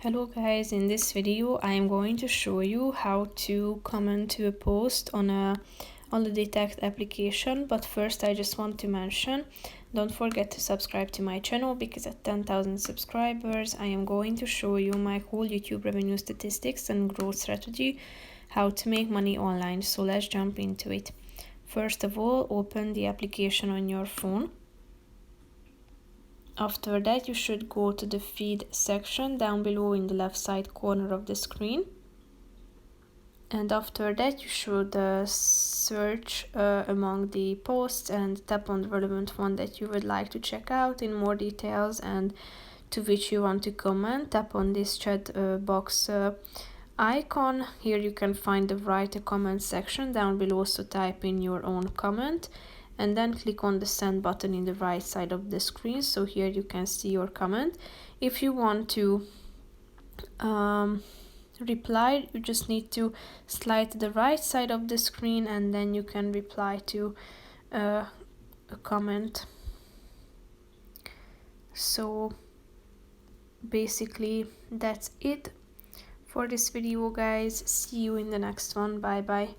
Hello guys, in this video I am going to show you how to comment to a post on the Detecht application. But first I just want to mention, don't forget to subscribe to my channel, because at 10,000 subscribers I am going to show you my whole YouTube revenue statistics and growth strategy, how to make money online. So let's jump into it. First of all, open the application on your phone. After that, you should go to the feed section down below in the left side corner of the screen. And after that, you should search among the posts and tap on the relevant one that you would like to check out in more details and to which you want to comment. Tap on this chat box icon. Here you can find the write a comment section down below, so type in your own comment. And then click on the send button in the right side of the screen. So here you can see your comment. If you want to reply, you just need to slide to the right side of the screen and then you can reply to a comment. So basically that's it for this video, guys. See you in the next one. Bye bye.